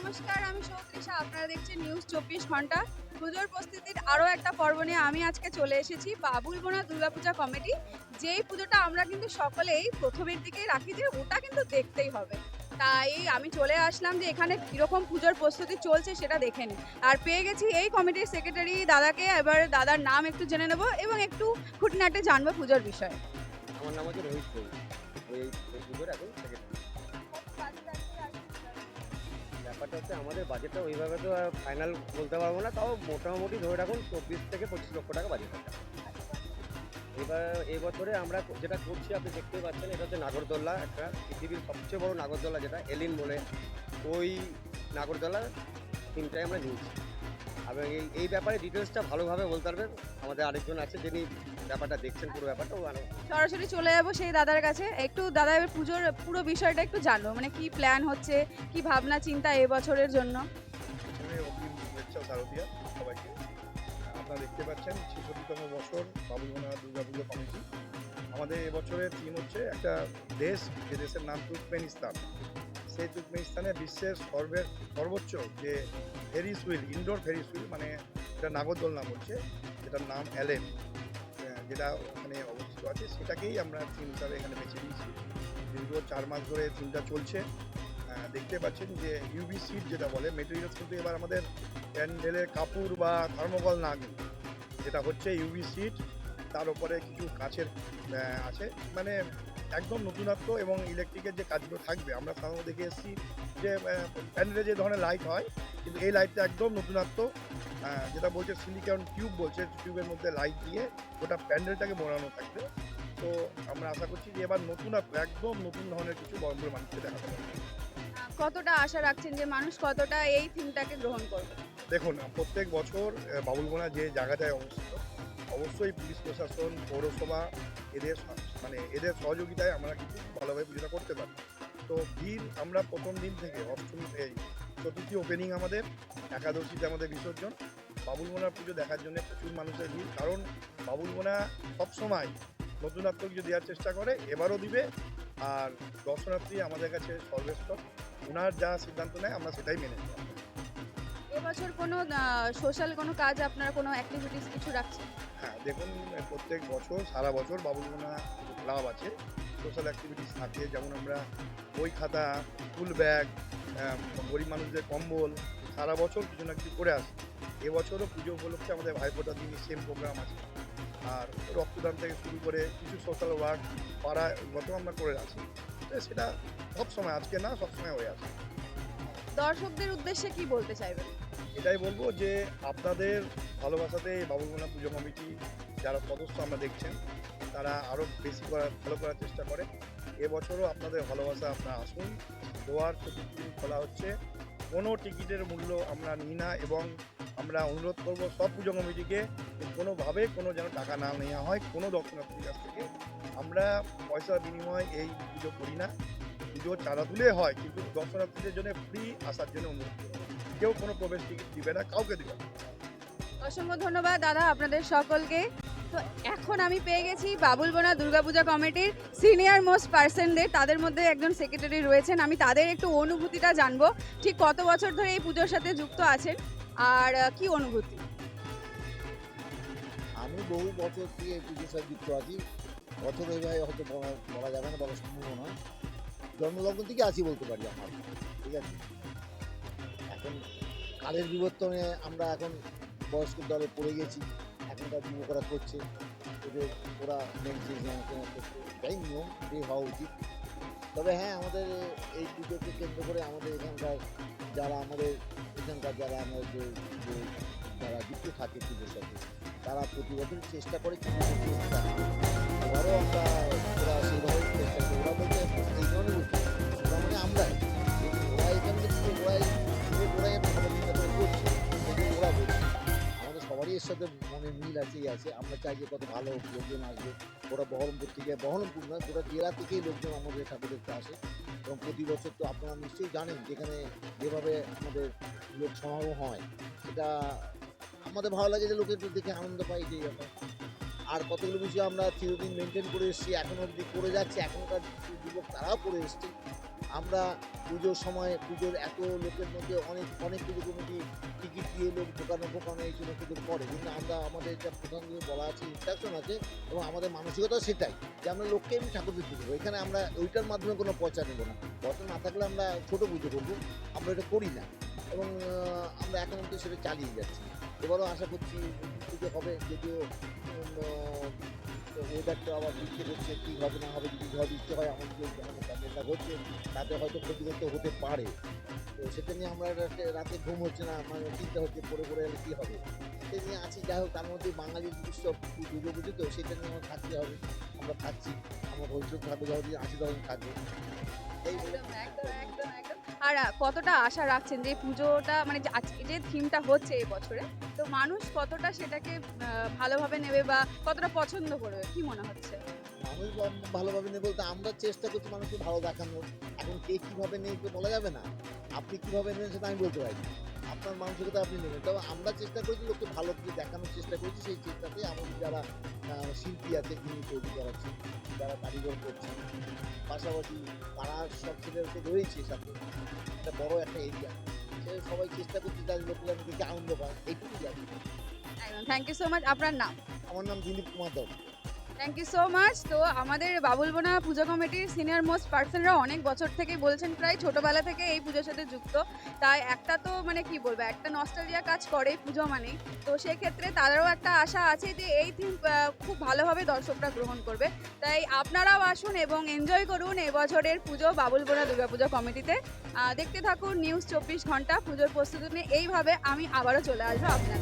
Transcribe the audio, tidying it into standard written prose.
নমস্কার, আমি সৌত্রিষা। আপনারা দেখছেন নিউজ 24 ঘন্টা। পুজোর প্রস্তুতির আরও একটা পর্ব নিয়ে আমি আজকে চলে এসেছি বাবুলবোনা দুর্গাপূজা কমিটি। যেই পুজোটা আমরা কিন্তু সকলেই প্রথমের দিকেই রাখি যে ওটা কিন্তু দেখতেই হবে। তাই আমি চলে আসলাম যে এখানে কীরকম পুজোর প্রস্তুতি চলছে সেটা দেখে নিই। আর পেয়ে গেছি এই কমিটির সেক্রেটারি দাদাকে। এবার দাদার নাম একটু জেনে নেব এবং একটু খুঁটিনাটি জানবো পুজোর বিষয়ে। আমার নাম হচ্ছে রোহিত ঘোষ। এই পুজোর এখন সেক্রেটারি। ব্যাপারটা হচ্ছে আমাদের বাজেটটা ওইভাবে তো ফাইনাল বলতে পারবো না, তাও মোটামুটি ধরে রাখুন 24 থেকে 25 লক্ষ টাকা বাজেট আছে। এবার এই বছরে আমরা যেটা করছি আপনি দেখতেই পাচ্ছেন, এটা হচ্ছে নাগরদোল্লা, একটা পৃথিবীর সবচেয়ে বড় নাগরদোল্লা যেটা এলিন বলে, ওই নাগরদোল্লা তিনটাই আমরা নিয়েছি। এবং এই ব্যাপারে ডিটেলসটা ভালোভাবে বলতে পারবেন আমাদের আরেকজন আছে যিনি ব্যাপারটা দেখছেন, পুরো ব্যাপারটা সরাসরি চলে যাবো সেই দাদার কাছে। একটু দাদা এবার পুজোর পুরো বিষয়টা একটু জানবো, মানে কি প্ল্যান হচ্ছে, কি ভাবনা চিন্তা এবছরের জন্য। অগ্রিম শুভেচ্ছা শারদীয়া সবাইকে। আপনারা দেখতে পাচ্ছেন ৬৬তম বছর বাবুলবোনা দুর্গাপুজো কমিটি। আমাদের এবছরের থিম হচ্ছে একটা দেশ, যে দেশের নাম তুর্কমেনিস্তান। সেই তুর্কমেনিস্তানে বিশ্বের সর্বোচ্চ যে Ferris wheel, indoor Ferris wheel, মানে এটা নাগরদোলনা বলছে, যেটার নাম অ্যালেন, যেটা ওখানে অবস্থিত আছে, সেটাকেই আমরা থিম হিসাবে এখানে বেছে নিয়েছি। দীর্ঘ 4 মাস ধরে থিমটা চলছে। দেখতে পাচ্ছেন যে ইউভি সিট যেটা বলে মেটেরিয়ালস, কিন্তু এবার আমাদের প্যান্ডেলের কাপড় বা থার্মোকল না, যেটা হচ্ছে ইউভি সিট, তার উপরে কিছু কাচের আছে, মানে একদম নতুনত্ব। এবং ইলেকট্রিকের যে কাজগুলো থাকবে, আমরা সাধারণত দেখে এসেছি যে প্যান্ডেলে যে ধরনের লাইট হয়, কিন্তু এই লাইটটা একদম নতুনত্ব, যেটা বলছে সিলিকন টিউব বলছে, টিউবের মধ্যে লাইট দিয়ে গোটা প্যান্ডেলটাকে মোড়ানো থাকবে। তো আমরা আশা করছি যে এবার নতুনত্ব, একদম নতুন ধরনের কিছু বড় মানুষকে দেখাতে পারবে। কতটা আশা রাখছেন যে মানুষ কতটা এই থিমটাকে গ্রহণ করবে? দেখুন, প্রত্যেক বছর বাবুলবোনা যে জায়গাটায় অবস্থিত, অবশ্যই পুলিশ প্রশাসন, পৌরসভা, এদের সহযোগিতায় আমরা কিন্তু ভালোভাবে পুজোটা করতে পারি। তো ভিড় আমরা প্রথম দিন থেকে অষ্টমী, চতুর্থী ওপেনিং আমাদের, একাদশীতে আমাদের বিসর্জন, বাবুলবোনার পুজো দেখার জন্য প্রচুর মানুষের ভিড়। কারণ বাবুলবোনা সবসময় নতুনত্ব কিছু দেওয়ার চেষ্টা করে, এবারও দিবে। আর দর্শনার্থী আমাদের কাছে সর্বশ্রেষ্ঠ, ওনার যা সিদ্ধান্ত নেয় আমরা সেটাই মেনে নিই। এবছর কোনো সোশ্যাল কোনো কাজ, আপনারা কোনো অ্যাক্টিভিটিস কিছু রাখছেন? হ্যাঁ, দেখুন, প্রত্যেক বছর সারা বছর বাবুলবোনা ক্লাব আছে, সোশ্যাল অ্যাক্টিভিটিস থাকে। যেমন আমরা বই খাতা, স্কুল ব্যাগ, গরিব মানুষদের কম্বল, সারা বছর কিছু না কিছু করে আসি। এবছরও পুজো উপলক্ষে আমাদের ভাইফোঁটার দিনই সেম প্রোগ্রাম আছে। আর রক্তদান থেকে শুরু করে কিছু সোশ্যাল ওয়ার্ক পাড়াগত আমরা করে আছি। সেটা সবসময়, আজকে না, সবসময় হয়ে আছে। দর্শকদের উদ্দেশ্যে কি বলতে চাইবেন? এটাই বলবো যে আপনাদের ভালোবাসাতে বাবুলবোনা পুজো কমিটি যারা সদস্য আমরা দেখছেন, তারা আরও বেশি ভালো করার চেষ্টা করে। এবছরও আপনাদের ভালোবাসা, আপনারা আসুন। দুয়ার 34 দিন খোলা হচ্ছে, কোনো টিকিটের মূল্য আমরা নিই না। এবং আমরা অনুরোধ করব সব পুজো কমিটিকে কোনোভাবে কোনো যেন টাকা না নেওয়া হয় কোনো দর্শনার্থীর কাছ থেকে। আমরা পয়সার বিনিময়ে এই পুজো করি না। পুজো চাঁদা তুলে হয়, কিন্তু দর্শনার্থীদের জন্য ফ্রি আসার জন্য অনুরোধ করব। কেউ কোনো প্রবেশ টিকিট দিবে না, কাউকে দিবে না। অসংখ্য ধন্যবাদ দাদা আপনাদের সকলকে। তো এখন আমি পেয়ে গেছি বাবুলবোনা দুর্গাপূজা কমিটির সিনিয়র মোস্ট পার্সনদের, তাদের মধ্যে একজন সেক্রেটারি রয়েছেন। আমি তাদের একটু অনুভূতিটা জানবো, ঠিক কত বছর ধরে এই পুজোর সাথে যুক্ত আছেন আর কি অনুভূতি। আমি বহু বছর থেকে এই পুজোর সাথে যুক্ত আছি। বছর এইভাবে হয়তো বলা যাবে না, বলা সম্ভব নয়। জন্মলগ্ন থেকে আছি বলতে পারি আমার, ঠিক আছে। এখন কালের বিবর্তনে আমরা এখন বয়স্ক দলে পড়ে গেছি, এখনকার যুবকরা করছে, ওদের ওরা নেক্সট জেনারেশন করছে, এটাই নিয়ম, এটাই হওয়া উচিত। তবে হ্যাঁ, আমাদের এই পুজোকে কেন্দ্র করে আমাদের এখানকার যারা আমাদের যারা যুক্ত থাকে পুজোর সাথে, তারা প্রতি বছর চেষ্টা করে এবারও আমরা ওরা সেইভাবে চেষ্টা করি। ওরা বলতে এই ধরনের ওরা মানে আমরাই, ওরা এখান থেকে ওরাই ভালো চিন্তা করে করছে, ওরা বলছে। আমাদের সবারই এর সাথে মনে মিল আছে। আমরা চাই যে কত ভালো লোকজন আসবে। ওরা বহরমপুর থেকে, বহরমপুর নয়, গোটা জেলা থেকেই লোকজন আমাদের ঠাকুর দেখতে আসে। এবং প্রতি বছর তো আপনারা নিশ্চয়ই জানেন যেখানে যেভাবে আমাদের লোক সমাগম হয়, এটা আমাদের ভালো লাগে যে লোকের দেখে আনন্দ পাই, এই ব্যাপার। আর কতগুলো বিষয় আমরা চিরদিন মেনটেন করে এসেছি, এখন অবধি করে যাচ্ছি, এখনকার যুবক তারাও করে এসছে। আমরা পুজোর সময় পুজোর এত লোকের মধ্যে অনেক অনেক পুজো কমিটি টিকিট দিয়ে লোক ঢোকানো এই সমস্ত কিছু করে, কিন্তু আমরা আমাদের এটা প্রধান যে বলা আছে ইনস্ট্রাকশন আছে এবং আমাদের মানসিকতা সেটাই যে আমরা লোককে এমনি ঠাকুর দিতে দেবো। এখানে আমরা ওইটার মাধ্যমে কোনো পয়সা নেবো না। পয়সা না থাকলে আমরা ছোটো পুজো করবো, আমরা এটা করি না এবং আমরা এখন অব্দি সেটা চালিয়ে যাচ্ছি। এবারও আশা করছি পুজো হবে, যদিও ওয়েদারটা আবার বৃষ্টি হচ্ছে, কী হবে না হবে, যদি ঝড় বৃষ্টি হয় আমাদের যে প্যান্ডেলটা হচ্ছে তাতে হয়তো ক্ষতিগ্রস্ত হতে পারে। তো সেটা নিয়ে আমরা রাতে ঘুম হচ্ছে না, মানে চিন্তা হচ্ছে পড়ে এলে কী হবে, সেটা নিয়ে আছি। যাই হোক, তার মধ্যে বাঙালির উৎসব দুর্গা পুজো, তো সেটা নিয়ে আমার থাকতে হবে। আমরা থাকছি, আমার ভবিষ্যৎ থাকবে, যতদিন 80 থাকবে। এই বলে একদম একদম একদম একদম। আর কতটা আশা রাখছেন যে পুজোটা মানে যে আজকে যে থিমটা হচ্ছে এই বছরে, তো মানুষ কতটা সেটাকে ভালোভাবে নেবে বা কতটা পছন্দ করবে, কি মনে হচ্ছে? মানুষ ভালোভাবে নেই বলতে আমরা চেষ্টা করছি মানুষকে ভালো দেখানোর। এখন কে কীভাবে নেই তো বলা যাবে না, আপনি কীভাবে নেন সেটা আমি বলতে পারি। আপনার মানসিকতা আপনি নেবেন, তবে আমরা চেষ্টা করেছি লোককে ভালো করে দেখানোর চেষ্টা করেছি। সেই চেষ্টাতে আমাদের যারা শিল্পী আছে, যিনি তৈরি করাচ্ছেন, যারা কারিগর করছেন, পাশাপাশি পাড়ার সব ছেলেরা তো রয়েছে সাথে, একটা বড় একটা এরিয়া, সে সবাই চেষ্টা করছে যাতে লোকেরা দেখে আনন্দ পায়, এইটুকু জানি। একদম, থ্যাংক ইউ সো মাচ। আপনার নাম? আমার নাম Dilip Kumar Dutta. Thank you so much. তো আমাদের বাবুলবোনা পুজো কমিটির সিনিয়র মোস্ট পার্সনরা অনেক বছর থেকেই বলছেন, প্রায় ছোটোবেলা থেকে এই পুজোর সাথে যুক্ত। তাই একটা তো মানে কি বলবো, একটা নস্টালজিয়া কাজ করে পুজো মানেই। তো সেক্ষেত্রে তাদেরও একটা আশা আছে যে এই থিম খুব ভালোভাবে দর্শকরা গ্রহণ করবে। তাই আপনারাও আসুন এবং এনজয় করুন এবছরের পুজো বাবুলবোনা দুর্গাপুজো কমিটিতে। দেখতে থাকুন নিউজ 24 ঘন্টা পুজোর প্রস্তুতি নিয়ে। এইভাবে আমি আবারও চলে আসবো আপনার